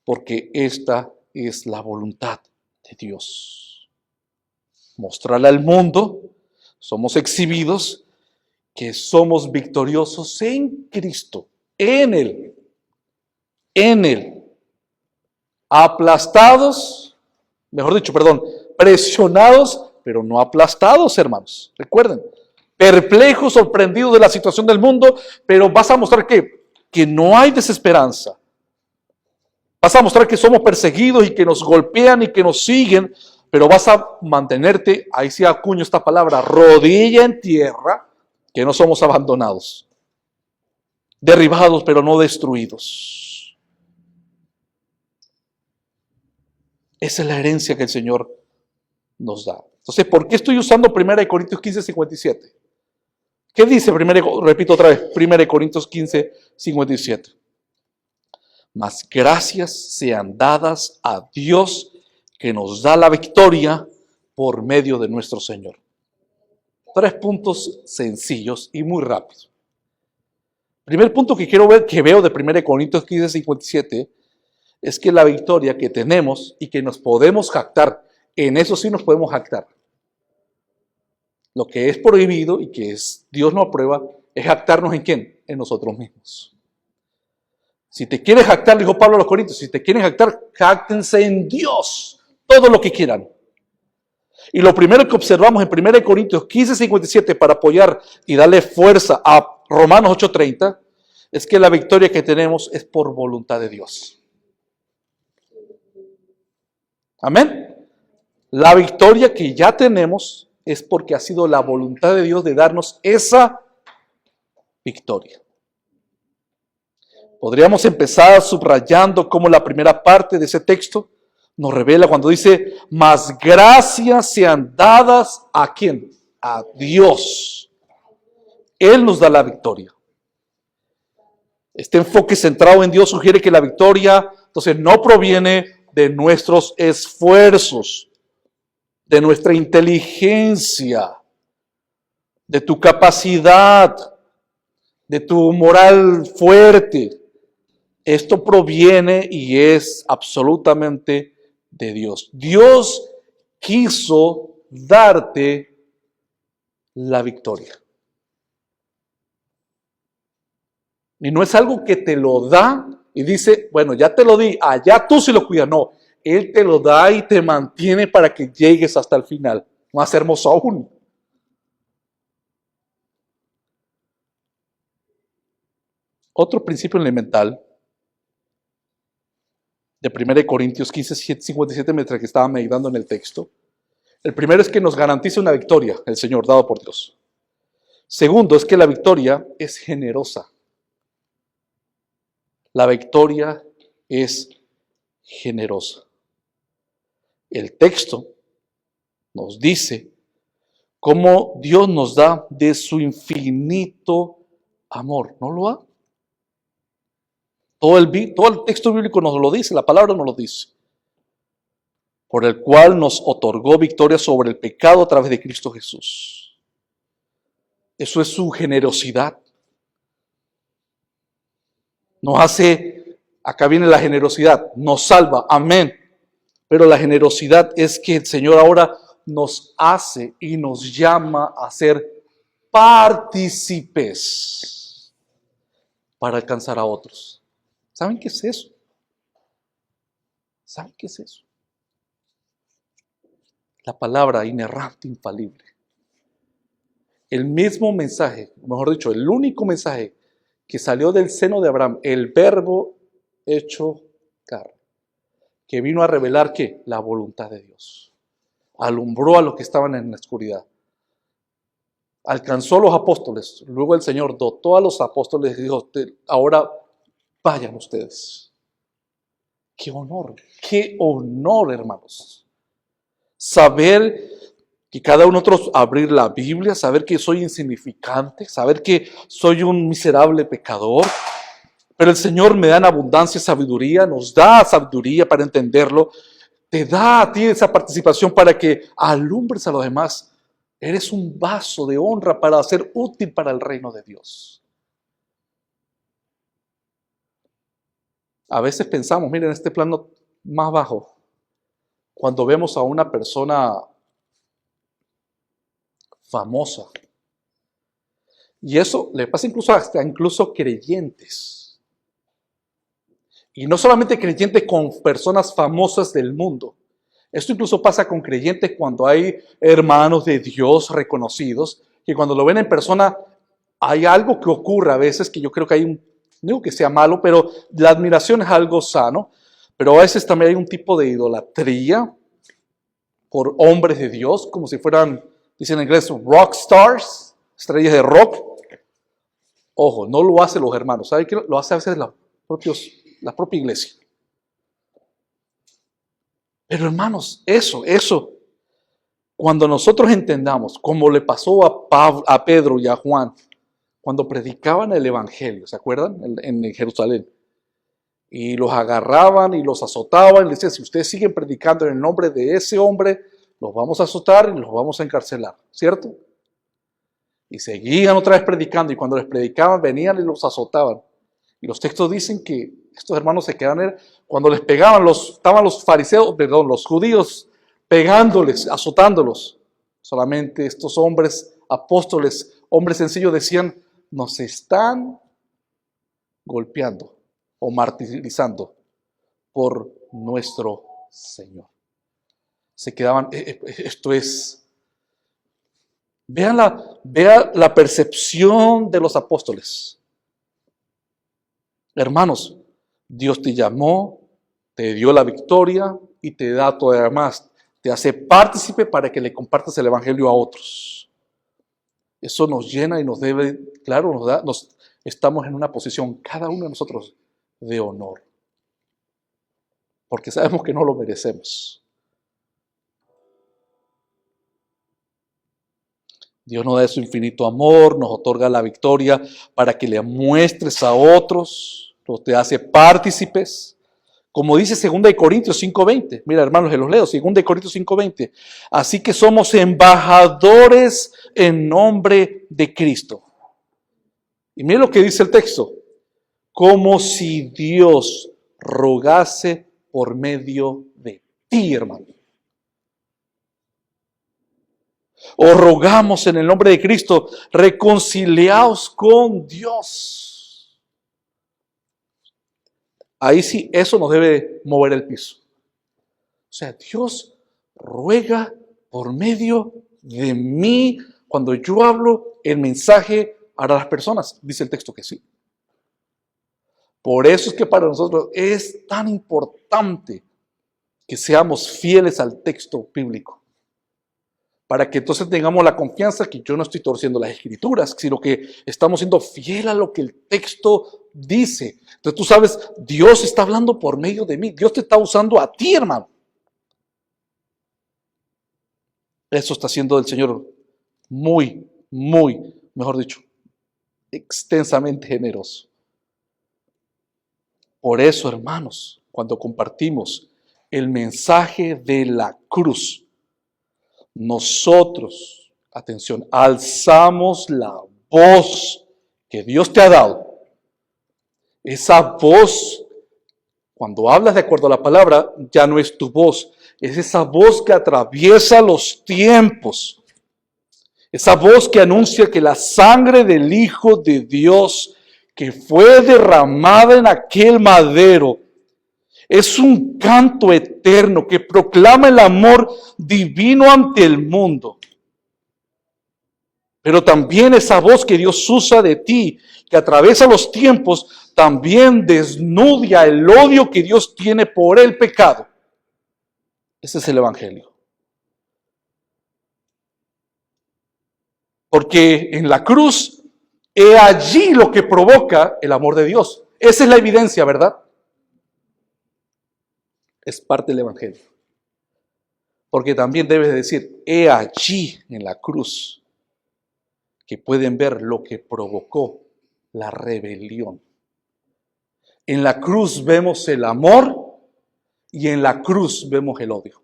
porque esta es la voluntad de Dios. Mostrarle al mundo, somos exhibidos, que somos victoriosos en Cristo, en Él, aplastados, presionados, pero no aplastados, hermanos. Recuerden, perplejos, sorprendidos de la situación del mundo, pero vas a mostrar que no hay desesperanza. Vas a mostrar que somos perseguidos y que nos golpean y que nos siguen, pero vas a mantenerte, ahí sí acuño esta palabra, rodilla en tierra, que no somos abandonados, derribados pero no destruidos. Esa es la herencia que el Señor nos da. Entonces, ¿por qué estoy usando 1 Corintios 15, 57? ¿Qué dice? Repito otra vez, 1 Corintios 15, 57. Mas gracias sean dadas a Dios que nos da la victoria por medio de nuestro Señor. 3 puntos sencillos y muy rápidos. Primer punto que veo de 1 Corintios 15, 57, es que la victoria que tenemos y que nos podemos jactar, en eso sí nos podemos jactar. Lo que es prohibido y que Dios no aprueba es jactarnos ¿en quién? En nosotros mismos. Si te quieres jactar, dijo Pablo a los Corintios, si te quieren jactar, jáctense en Dios, todo lo que quieran. Y lo primero que observamos en 1 Corintios 15, 57 para apoyar y darle fuerza a Romanos 8:30 es que la victoria que tenemos es por voluntad de Dios. Amén. La victoria que ya tenemos es porque ha sido la voluntad de Dios de darnos esa victoria. Podríamos empezar subrayando cómo la primera parte de ese texto nos revela cuando dice, mas gracias sean dadas ¿a quién? A Dios. Él nos da la victoria. Este enfoque centrado en Dios sugiere que la victoria, entonces, no proviene de nuestros esfuerzos, de nuestra inteligencia, de tu capacidad, de tu moral fuerte. Esto proviene y es absolutamente de Dios. Dios quiso darte la victoria. Y no es algo que te lo da y dice, bueno, ya te lo di, allá tú sí lo cuidas. No, Él te lo da y te mantiene para que llegues hasta el final. Más hermoso aún. Otro principio elemental de 1 Corintios 15, 57, mientras que estaba meditando en el texto. El primero es que nos garantiza una victoria, el Señor, dado por Dios. Segundo es que la victoria es generosa. La victoria es generosa. El texto nos dice cómo Dios nos da de su infinito amor. ¿No lo da? Todo el texto bíblico nos lo dice, la palabra nos lo dice. Por el cual nos otorgó victoria sobre el pecado a través de Cristo Jesús. Eso es su generosidad. Nos hace, acá viene la generosidad, nos salva, amén. Pero la generosidad es que el Señor ahora nos hace y nos llama a ser partícipes para alcanzar a otros. ¿Saben qué es eso? ¿Saben qué es eso? La palabra inerrante, infalible. El mismo mensaje, mejor dicho, el único mensaje que salió del seno de Abraham, el verbo hecho carne, que vino a revelar ¿qué? La voluntad de Dios. Alumbró a los que estaban en la oscuridad. Alcanzó a los apóstoles. Luego el Señor dotó a los apóstoles y dijo, ahora vayan ustedes. ¡Qué honor, hermanos! Saber que cada uno de nosotros abrir la Biblia, saber que soy insignificante, saber que soy un miserable pecador, pero el Señor me da en abundancia sabiduría, nos da sabiduría para entenderlo, te da a ti esa participación para que alumbres a los demás. Eres un vaso de honra para ser útil para el reino de Dios. A veces pensamos, miren, en este plano más bajo, cuando vemos a una persona famosa, y eso le pasa incluso creyentes, y no solamente creyentes con personas famosas del mundo, esto incluso pasa con creyentes cuando hay hermanos de Dios reconocidos, que cuando lo ven en persona hay algo que ocurre a veces que yo creo que hay no digo que sea malo, pero la admiración es algo sano, pero a veces también hay un tipo de idolatría por hombres de Dios, como si fueran, dicen en inglés, rock stars, estrellas de rock. Ojo, no lo hacen los hermanos, ¿sabe qué? Lo hace a veces la propia iglesia. Pero hermanos, eso, cuando nosotros entendamos, como le pasó a Pedro y a Juan, cuando predicaban el evangelio, ¿se acuerdan? En Jerusalén. Y los agarraban y los azotaban y les decían, si ustedes siguen predicando en el nombre de ese hombre, los vamos a azotar y los vamos a encarcelar, ¿cierto? Y seguían otra vez predicando y cuando les predicaban venían y los azotaban. Y los textos dicen que estos hermanos se quedaban, cuando les pegaban, estaban los los judíos pegándoles, azotándolos. Solamente estos hombres, apóstoles, hombres sencillos decían, nos están golpeando o martirizando por nuestro Señor. Se quedaban, esto es, vean la percepción de los apóstoles. Hermanos, Dios te llamó, te dio la victoria y te da todo además. Te hace partícipe para que le compartas el evangelio a otros. Eso nos llena y nos debe, claro, estamos en una posición, cada uno de nosotros, de honor. Porque sabemos que no lo merecemos. Dios nos da su infinito amor, nos otorga la victoria para que le muestres a otros, te hace partícipes. Como dice 2 Corintios 5:20. Mira, hermanos, se los leo. 2 Corintios 5:20. Así que somos embajadores en nombre de Cristo. Y mira lo que dice el texto. Como si Dios rogase por medio de. ti, hermano. Os rogamos en el nombre de Cristo, reconciliaos con Dios. Ahí sí, eso nos debe mover el piso. O sea, Dios ruega por medio de mí cuando yo hablo el mensaje a las personas. Dice el texto que sí. Por eso es que para nosotros es tan importante que seamos fieles al texto bíblico. Para que entonces tengamos la confianza que yo no estoy torciendo las escrituras, sino que estamos siendo fieles a lo que el texto dice. Entonces tú sabes, Dios está hablando por medio de mí. Dios te está usando a ti, hermano. Eso está haciendo el Señor muy, mejor dicho, extensamente generoso. Por eso, hermanos, cuando compartimos el mensaje de la cruz, nosotros, atención, alzamos la voz que Dios te ha dado. Esa voz, cuando hablas de acuerdo a la palabra, ya no es tu voz, es esa voz que atraviesa los tiempos. Esa voz que anuncia que la sangre del Hijo de Dios que fue derramada en aquel madero es un canto eterno que proclama el amor divino ante el mundo. Pero también esa voz que Dios usa de ti, que atraviesa los tiempos, también desnuda el odio que Dios tiene por el pecado. Ese es el Evangelio. Porque en la cruz, he allí lo que provoca el amor de Dios. Esa es la evidencia, ¿verdad? Es parte del Evangelio. Porque también debes decir, he allí en la cruz, que pueden ver lo que provocó la rebelión. En la cruz vemos el amor y en la cruz vemos el odio,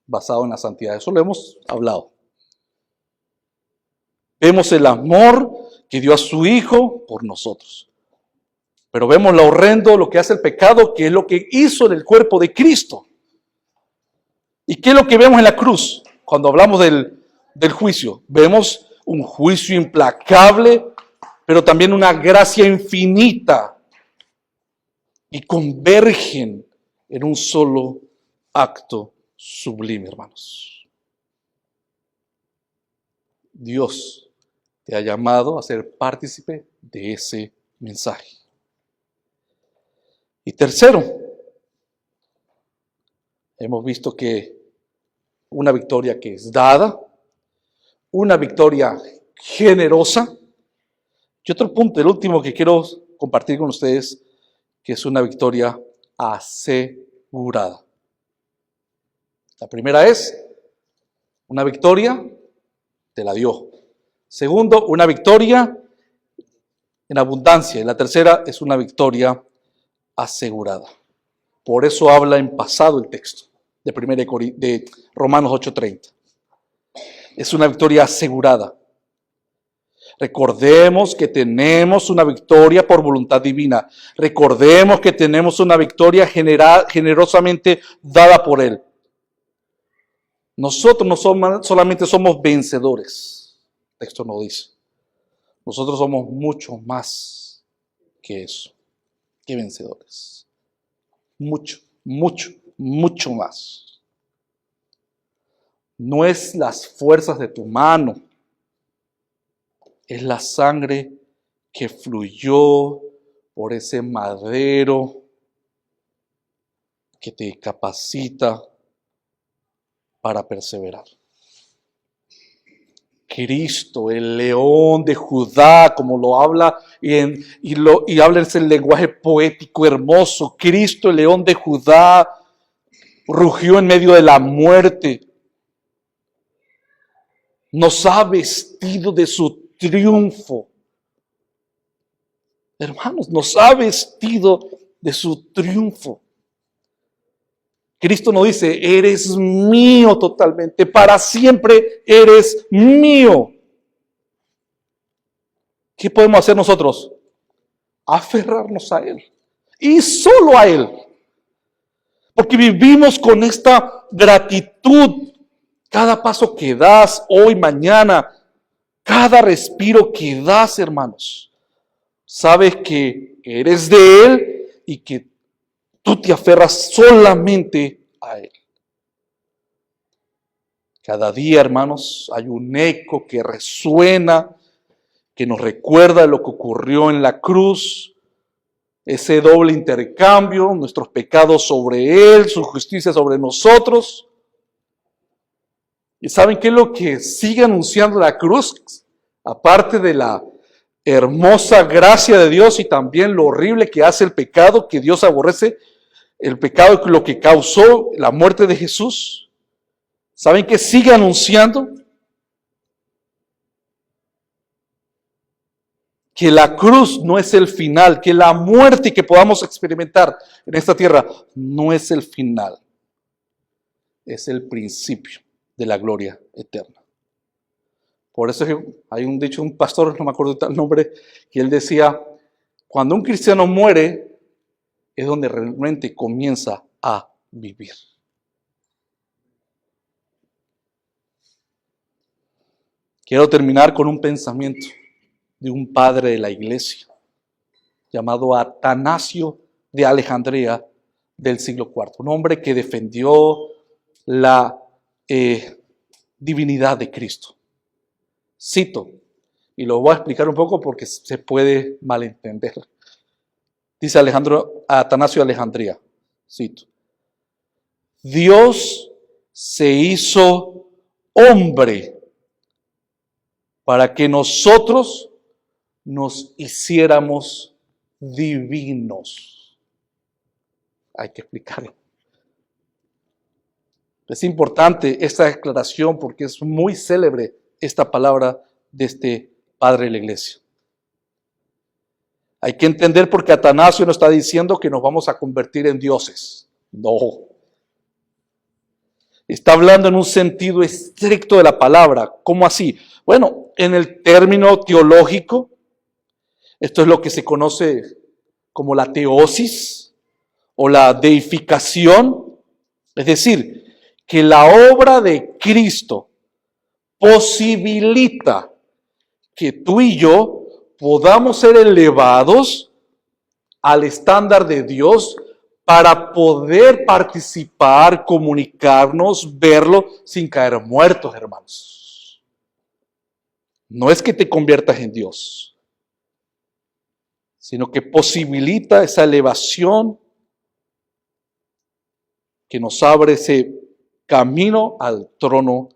basado en la santidad. Eso lo hemos hablado. Vemos el amor que dio a su Hijo por nosotros. Pero vemos lo horrendo, lo que hace el pecado, que es lo que hizo en el cuerpo de Cristo. ¿Y qué es lo que vemos en la cruz? Cuando hablamos del juicio, vemos un juicio implacable, pero también una gracia infinita. Y convergen en un solo acto sublime, hermanos. Dios te ha llamado a ser partícipe de ese mensaje. Y tercero, hemos visto que una victoria que es dada, una victoria generosa, y otro punto, el último que quiero compartir con ustedes, que es una victoria asegurada. La primera es una victoria, te la dio. Segundo, una victoria en abundancia. Y la tercera es una victoria asegurada. Por eso habla en pasado el texto de Romanos 8:30. Es una victoria asegurada. Recordemos que tenemos una victoria por voluntad divina. Recordemos que tenemos una victoria generosamente dada por Él. Nosotros no solamente somos vencedores, el texto nos dice. Nosotros somos mucho más que eso, que vencedores. Mucho más. No es las fuerzas de tu mano, es la sangre que fluyó por ese madero que te capacita para perseverar. Cristo, el león de Judá, como lo habla y habla ese lenguaje poético hermoso. Cristo, el león de Judá, rugió en medio de la muerte. Nos ha vestido de su triunfo. Hermanos, nos ha vestido de su triunfo. Cristo nos dice, eres mío totalmente, para siempre eres mío. ¿Qué podemos hacer nosotros? Aferrarnos a Él. Y solo a Él. porque vivimos con esta gratitud. Cada paso que das hoy, mañana, cada respiro que das, hermanos, sabes que eres de Él y que tú te aferras solamente a Él. Cada día, hermanos, hay un eco que resuena, que nos recuerda lo que ocurrió en la cruz, ese doble intercambio, nuestros pecados sobre Él, su justicia sobre nosotros. ¿Y saben qué es lo que sigue anunciando la cruz? Aparte de la hermosa gracia de Dios y también lo horrible que hace el pecado, que Dios aborrece, el pecado es lo que causó la muerte de Jesús. ¿Saben qué sigue anunciando? Que la cruz no es el final, que la muerte que podamos experimentar en esta tierra no es el final, es el principio de la gloria eterna. Por eso hay un dicho, un pastor, no me acuerdo de tal nombre, que él decía, cuando un cristiano muere, es donde realmente comienza a vivir. Quiero terminar con un pensamiento de un padre de la iglesia, llamado Atanasio de Alejandría del siglo IV, un hombre que defendió la divinidad de Cristo. Cito, y lo voy a explicar un poco porque se puede malentender. Dice Atanasio de Alejandría, cito, Dios se hizo hombre para que nosotros nos hiciéramos divinos. Hay que explicarlo. Es importante esta declaración porque es muy célebre esta palabra de este padre de la iglesia. Hay que entender porque Atanasio no está diciendo que nos vamos a convertir en dioses. No. Está hablando en un sentido estricto de la palabra. ¿Cómo así? Bueno, en el término teológico, esto es lo que se conoce como la teosis o la deificación. Es decir, que la obra de Cristo posibilita que tú y yo podamos ser elevados al estándar de Dios para poder participar, comunicarnos, verlo sin caer muertos, hermanos. No es que te conviertas en Dios, sino que posibilita esa elevación que nos abre ese camino al trono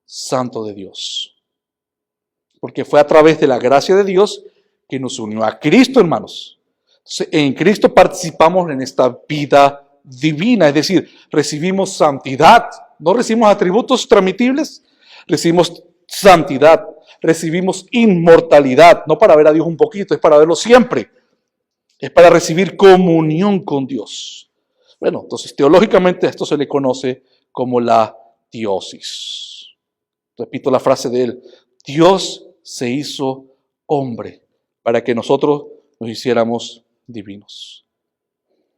santo de Dios. Porque fue a través de la gracia de Dios que nos unió a Cristo, hermanos. Entonces, en Cristo participamos en esta vida divina, es decir, recibimos santidad. No recibimos atributos transmitibles, recibimos santidad, recibimos inmortalidad, no para ver a Dios un poquito, es para verlo siempre. Es para recibir comunión con Dios. Bueno, entonces teológicamente a esto se le conoce como la teosis. Repito la frase de él, Dios se hizo hombre para que nosotros nos hiciéramos divinos.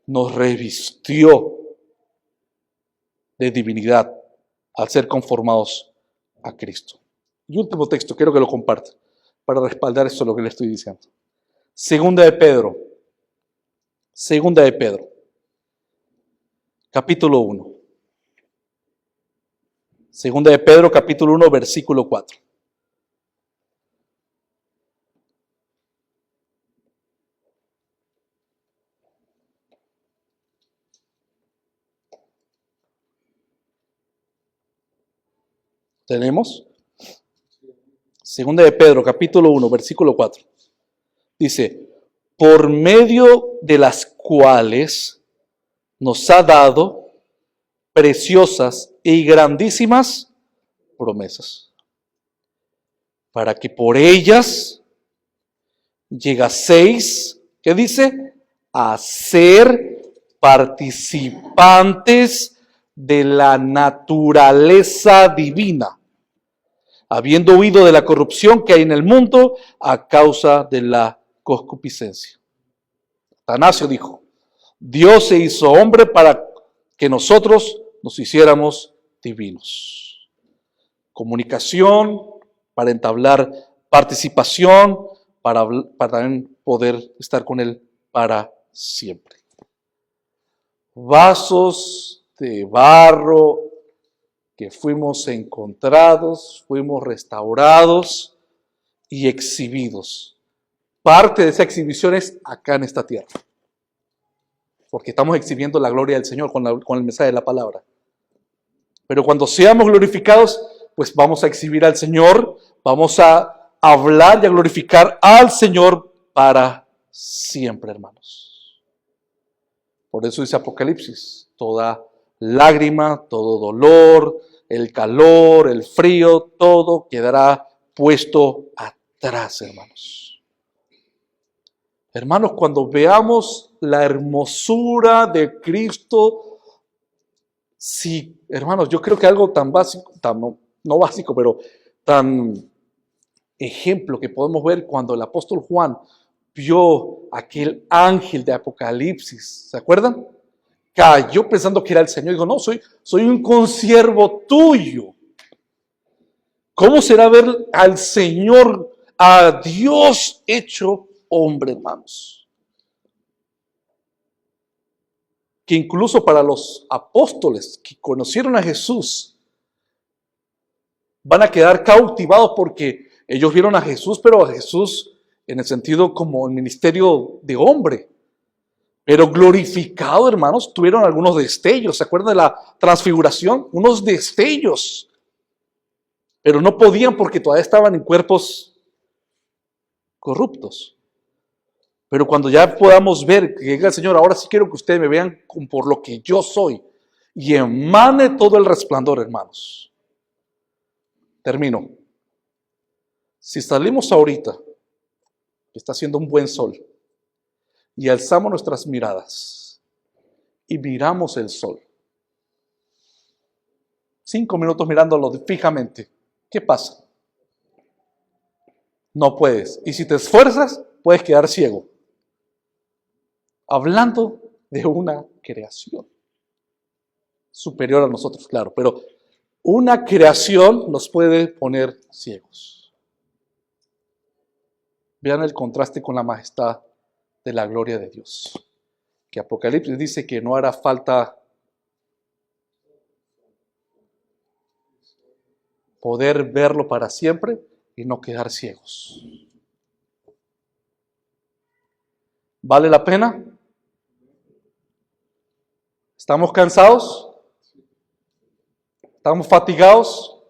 Nos revistió de divinidad al ser conformados a Cristo. Y último texto, quiero que lo comparta para respaldar esto lo que le estoy diciendo. Segunda de Pedro, capítulo 1. Segunda de Pedro, capítulo 1, versículo 4. ¿Tenemos? Segunda de Pedro, capítulo 1, versículo 4. Dice, por medio de las cuales nos ha dado preciosas y grandísimas promesas, para que por ellas llegaseis, ¿qué dice? A ser participantes de la naturaleza divina, habiendo huido de la corrupción que hay en el mundo a causa de la concupiscencia. Atanasio dijo, Dios se hizo hombre para que nosotros nos hiciéramos divinos. Comunicación para entablar participación, para también poder estar con Él para siempre. Vasos de barro que fuimos encontrados, fuimos restaurados y exhibidos. Parte de esa exhibición es acá en esta tierra, porque estamos exhibiendo la gloria del Señor con el mensaje de la palabra. Pero cuando seamos glorificados, pues vamos a exhibir al Señor, vamos a hablar y a glorificar al Señor para siempre, hermanos. Por eso dice Apocalipsis, toda lágrima, todo dolor, el calor, el frío, todo quedará puesto atrás, hermanos. Hermanos, cuando veamos la hermosura de Cristo, sí, hermanos, yo creo que algo tan básico, no básico, pero tan ejemplo que podemos ver cuando el apóstol Juan vio aquel ángel de Apocalipsis, ¿se acuerdan? Cayó pensando que era el Señor y dijo, no, soy un consiervo tuyo. ¿Cómo será ver al Señor, a Dios hecho hombre, hermanos? Que incluso para los apóstoles que conocieron a Jesús, van a quedar cautivados porque ellos vieron a Jesús, pero a Jesús en el sentido como el ministerio de hombre. Pero glorificado, hermanos, tuvieron algunos destellos. ¿Se acuerdan de la transfiguración? Unos destellos. Pero no podían porque todavía estaban en cuerpos corruptos. Pero cuando ya podamos ver que llega el Señor, ahora sí quiero que ustedes me vean por lo que yo soy. Y emane todo el resplandor, hermanos. Termino. Si salimos ahorita, que está haciendo un buen sol, y alzamos nuestras miradas y miramos el sol, 5 minutos mirándolo fijamente, ¿qué pasa? No puedes. Y si te esfuerzas, puedes quedar ciego. Hablando de una creación superior a nosotros, claro, pero una creación nos puede poner ciegos. Vean el contraste con la majestad de la gloria de Dios. Que Apocalipsis dice que no hará falta poder verlo para siempre y no quedar ciegos. ¿Vale la pena? ¿Estamos cansados? ¿Estamos fatigados?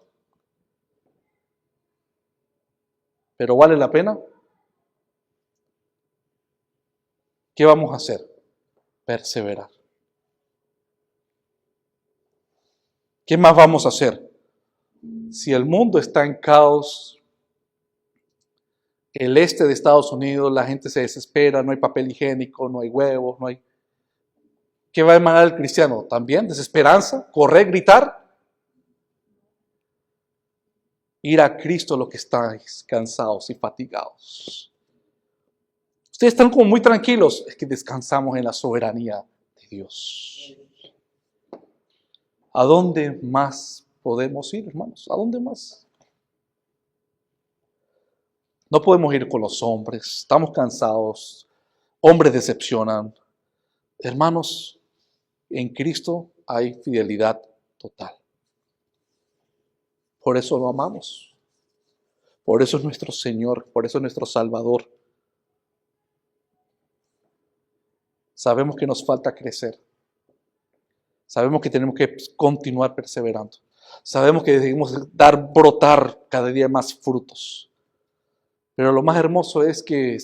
¿Pero vale la pena? ¿Qué vamos a hacer? Perseverar. ¿Qué más vamos a hacer? Si el mundo está en caos, el este de Estados Unidos, la gente se desespera, no hay papel higiénico, no hay huevos, no hay... ¿Qué va a emanar el cristiano? ¿También desesperanza? ¿Correr, gritar? Ir a Cristo los que estáis cansados y fatigados. Ustedes están como muy tranquilos, es que descansamos en la soberanía de Dios. ¿A dónde más podemos ir, hermanos? ¿A dónde más? No podemos ir con los hombres, estamos cansados, hombres decepcionan. Hermanos, en Cristo hay fidelidad total. Por eso lo amamos. Por eso es nuestro Señor, por eso es nuestro Salvador. Sabemos que nos falta crecer. Sabemos que tenemos que continuar perseverando. Sabemos que debemos brotar cada día más frutos. Pero lo más hermoso es que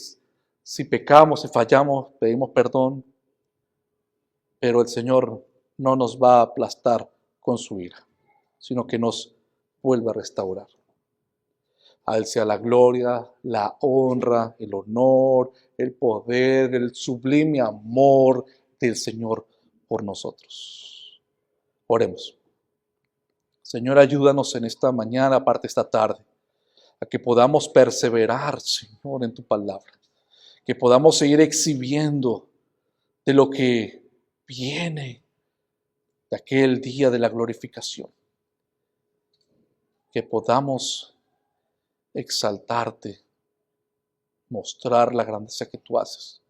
si pecamos, si fallamos, pedimos perdón. Pero el Señor no nos va a aplastar con su ira, sino que nos vuelve a restaurar. A Él sea la gloria, la honra, el honor, el poder, el sublime amor del Señor por nosotros. Oremos. Señor, ayúdanos en esta mañana, aparte esta tarde, a que podamos perseverar, Señor, en tu palabra. Que podamos seguir exhibiendo de lo que viene de aquel día de la glorificación, que podamos exaltarte, mostrar la grandeza que tú haces.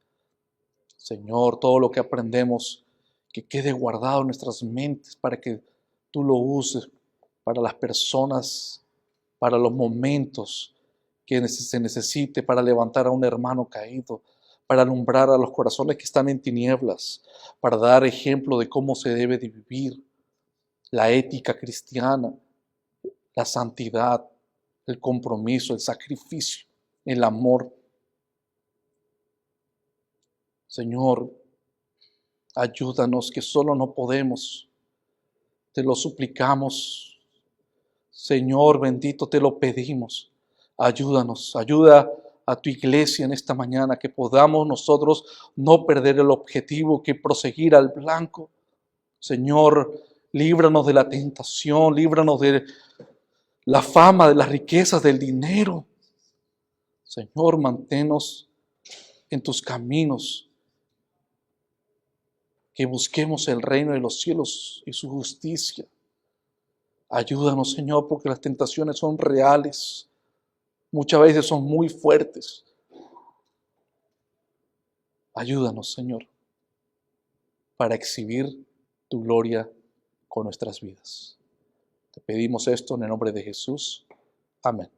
Señor, todo lo que aprendemos, que quede guardado en nuestras mentes para que tú lo uses para las personas, para los momentos que se necesite, para levantar a un hermano caído, para alumbrar a los corazones que están en tinieblas, para dar ejemplo de cómo se debe de vivir la ética cristiana, la santidad, el compromiso, el sacrificio, el amor. Señor, ayúdanos que solo no podemos. Te lo suplicamos. Señor bendito, te lo pedimos. Ayúdanos, ayuda a tu iglesia en esta mañana, que podamos nosotros no perder el objetivo, que proseguir al blanco. Señor, líbranos de la tentación, líbranos de la fama, de las riquezas, del dinero. Señor, manténnos en tus caminos, que busquemos el reino de los cielos y su justicia. Ayúdanos, Señor, porque las tentaciones son reales, muchas veces son muy fuertes. Ayúdanos, Señor, para exhibir tu gloria con nuestras vidas. Te pedimos esto en el nombre de Jesús. Amén.